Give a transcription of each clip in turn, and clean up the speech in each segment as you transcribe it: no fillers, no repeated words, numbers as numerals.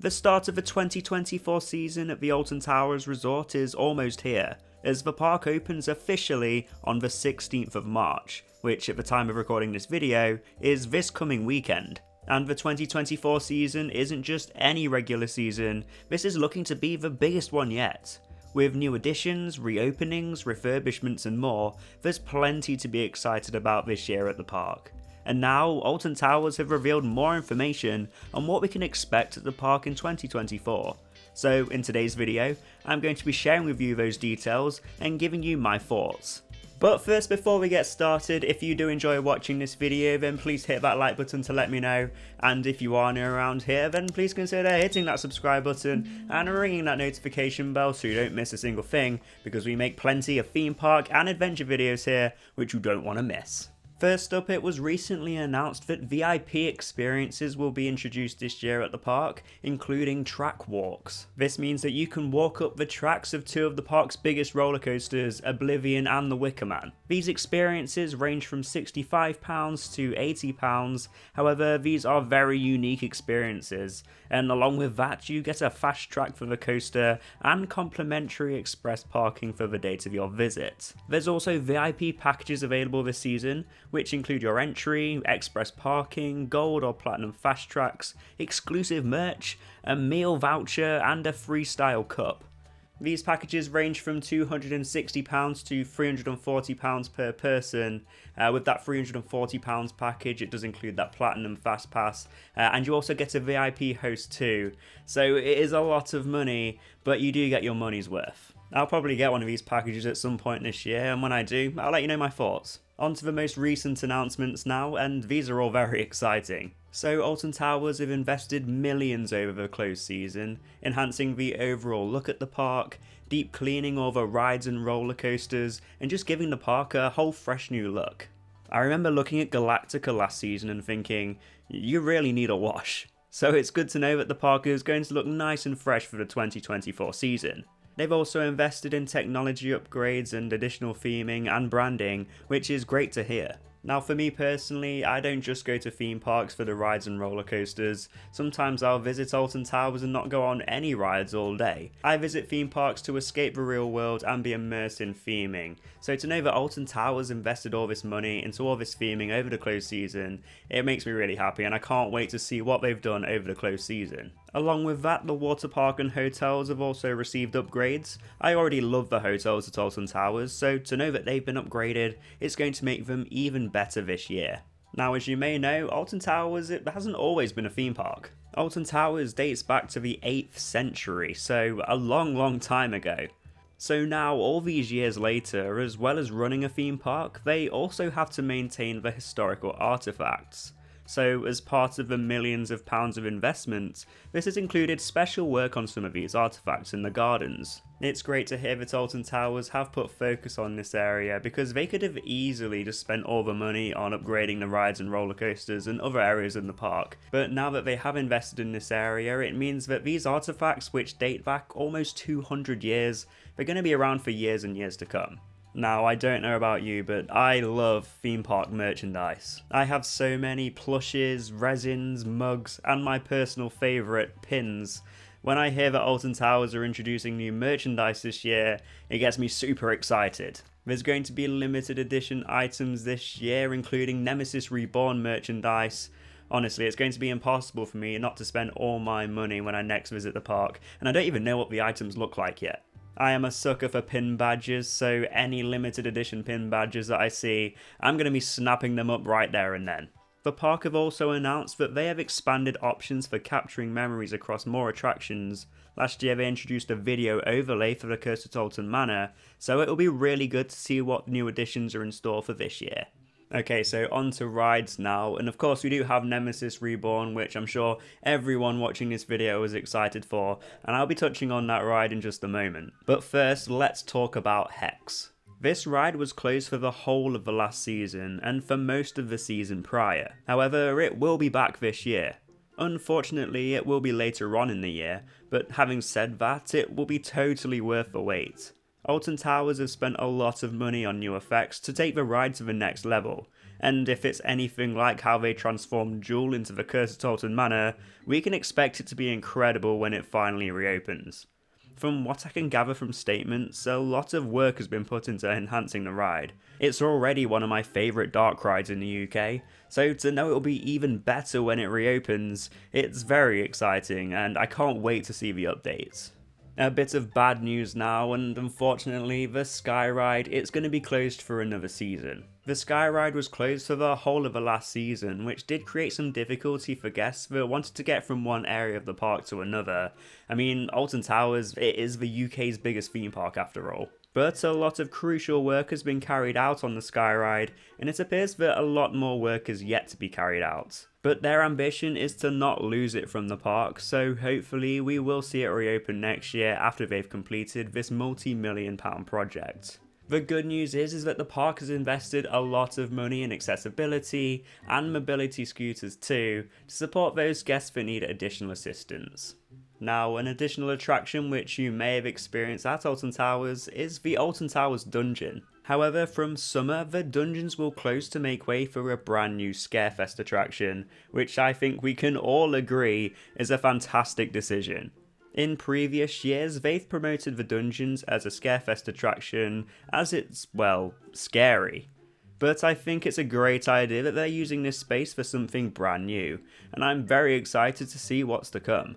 The start of the 2024 season at the Alton Towers Resort is almost here, as the park opens officially on the 16th of March, which at the time of recording this video is this coming weekend. And the 2024 season isn't just any regular season, this is looking to be the biggest one yet. With new additions, reopenings, refurbishments and more, there's plenty to be excited about this year at the park. And now, Alton Towers have revealed more information on what we can expect at the park in 2024. So in today's video, I'm going to be sharing with you those details and giving you my thoughts. But first, before we get started, if you do enjoy watching this video, then please hit that like button to let me know. And if you are new around here, then please consider hitting that subscribe button and ringing that notification bell so you don't miss a single thing, because we make plenty of theme park and adventure videos here, which you don't want to miss. First up, it was recently announced that VIP experiences will be introduced this year at the park, including track walks. This means that you can walk up the tracks of two of the park's biggest roller coasters, Oblivion and the Wicker Man. These experiences range from £65 to £80, however these are very unique experiences, and along with that you get a fast track for the coaster and complimentary express parking for the date of your visit. There's also VIP packages available this season, which include your entry, express parking, gold or platinum fast tracks, exclusive merch, a meal voucher and a freestyle cup. These packages range from £260 to £340 per person. With that £340 package, it does include that Platinum Fast Pass, and you also get a VIP host too. So it is a lot of money, but you do get your money's worth. I'll probably get one of these packages at some point this year, and when I do, I'll let you know my thoughts. On to the most recent announcements now, and these are all very exciting. So Alton Towers have invested millions over the closed season, enhancing the overall look at the park, deep cleaning all the rides and roller coasters, and just giving the park a whole fresh new look. I remember looking at Galactica last season and thinking, you really need a wash. So it's good to know that the park is going to look nice and fresh for the 2024 season. They've also invested in technology upgrades and additional theming and branding, which is great to hear. Now for me personally, I don't just go to theme parks for the rides and roller coasters. Sometimes I'll visit Alton Towers and not go on any rides all day. I visit theme parks to escape the real world and be immersed in theming. So to know that Alton Towers invested all this money into all this theming over the closed season, it makes me really happy, and I can't wait to see what they've done over the closed season. Along with that, the water park and hotels have also received upgrades. I already love the hotels at Alton Towers, so to know that they've been upgraded, it's going to make them even better this year. Now, as you may know, Alton Towers, it hasn't always been a theme park. Alton Towers dates back to the 8th century, so a long time ago. So now, all these years later, as well as running a theme park, they also have to maintain the historical artifacts. So as part of the millions of pounds of investment, this has included special work on some of these artifacts in the gardens. It's great to hear that Alton Towers have put focus on this area, because they could have easily just spent all the money on upgrading the rides and roller coasters and other areas in the park. But now that they have invested in this area, it means that these artifacts, which date back almost 200 years, they're going to be around for years and years to come. Now, I don't know about you, but I love theme park merchandise. I have so many plushes, resins, mugs, and my personal favourite, pins. When I hear that Alton Towers are introducing new merchandise this year, it gets me super excited. There's going to be limited edition items this year, including Nemesis Reborn merchandise. Honestly, it's going to be impossible for me not to spend all my money when I next visit the park, and I don't even know what the items look like yet. I am a sucker for pin badges, so any limited edition pin badges that I see, I'm going to be snapping them up right there and then. The park have also announced that they have expanded options for capturing memories across more attractions. Last year they introduced a video overlay for the Curse at Alton Manor, so it'll be really good to see what new additions are in store for this year. Okay, so on to rides now, and of course we do have Nemesis Reborn, which I'm sure everyone watching this video is excited for, and I'll be touching on that ride in just a moment. But first, let's talk about Hex. This ride was closed for the whole of the last season, and for most of the season prior. However, it will be back this year. Unfortunately, it will be later on in the year, but having said that, it will be totally worth the wait. Alton Towers have spent a lot of money on new effects to take the ride to the next level, and if it's anything like how they transformed Jewel into the Curse at Alton Manor, we can expect it to be incredible when it finally reopens. From what I can gather from statements, a lot of work has been put into enhancing the ride. It's already one of my favourite dark rides in the UK, so to know it'll be even better when it reopens, it's very exciting and I can't wait to see the updates. A bit of bad news now, and unfortunately the Sky Ride, it's going to be closed for another season. The Sky Ride was closed for the whole of the last season, which did create some difficulty for guests that wanted to get from one area of the park to another. I mean, Alton Towers, it is the UK's biggest theme park after all. But a lot of crucial work has been carried out on the Sky Ride, and it appears that a lot more work is yet to be carried out. But their ambition is to not lose it from the park, so hopefully we will see it reopen next year after they've completed this multi-million-pound project. The good news is that the park has invested a lot of money in accessibility and mobility scooters too, to support those guests that need additional assistance. Now, an additional attraction which you may have experienced at Alton Towers is the Alton Towers Dungeon. However, from summer, the dungeons will close to make way for a brand new Scarefest attraction, which I think we can all agree is a fantastic decision. In previous years, they've promoted the dungeons as a Scarefest attraction as it's, well, scary. But I think it's a great idea that they're using this space for something brand new, and I'm very excited to see what's to come.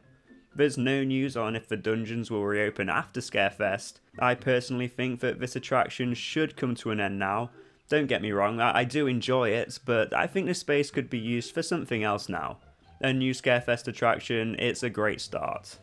There's no news on if the dungeons will reopen after Scarefest. I personally think that this attraction should come to an end now. Don't get me wrong, I do enjoy it, but I think this space could be used for something else now. A new Scarefest attraction, it's a great start.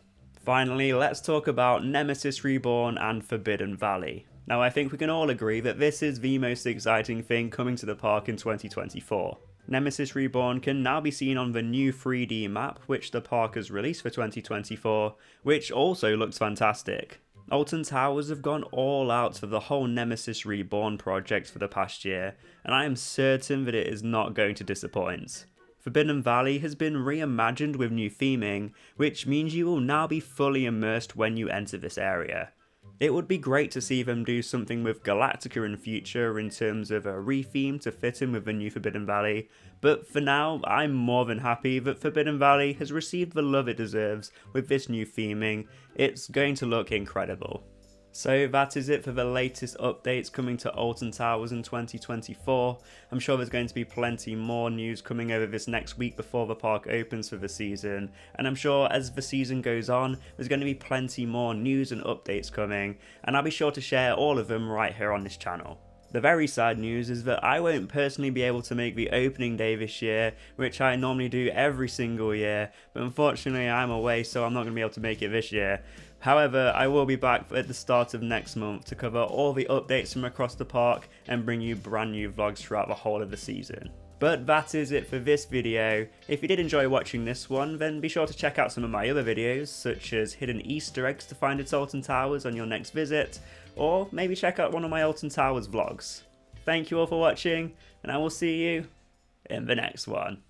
Finally, let's talk about Nemesis Reborn and Forbidden Valley. Now, I think we can all agree that this is the most exciting thing coming to the park in 2024. Nemesis Reborn can now be seen on the new 3D map which the park has released for 2024, which also looks fantastic. Alton Towers have gone all out for the whole Nemesis Reborn project for the past year, and I am certain that it is not going to disappoint. Forbidden Valley has been reimagined with new theming, which means you will now be fully immersed when you enter this area. It would be great to see them do something with Galactica in future in terms of a retheme to fit in with the new Forbidden Valley, but for now I'm more than happy that Forbidden Valley has received the love it deserves with this new theming. It's going to look incredible. So that is it for the latest updates coming to Alton Towers in 2024. I'm sure there's going to be plenty more news coming over this next week before the park opens for the season, and I'm sure as the season goes on, there's going to be plenty more news and updates coming, and I'll be sure to share all of them right here on this channel. The very sad news is that I won't personally be able to make the opening day this year, which I normally do every single year, but unfortunately I'm away, so I'm not going to be able to make it this year. However, I will be back at the start of next month to cover all the updates from across the park and bring you brand new vlogs throughout the whole of the season. But that is it for this video. If you did enjoy watching this one, then be sure to check out some of my other videos, such as hidden Easter eggs to find at Alton Towers on your next visit, or maybe check out one of my Alton Towers vlogs. Thank you all for watching, and I will see you in the next one.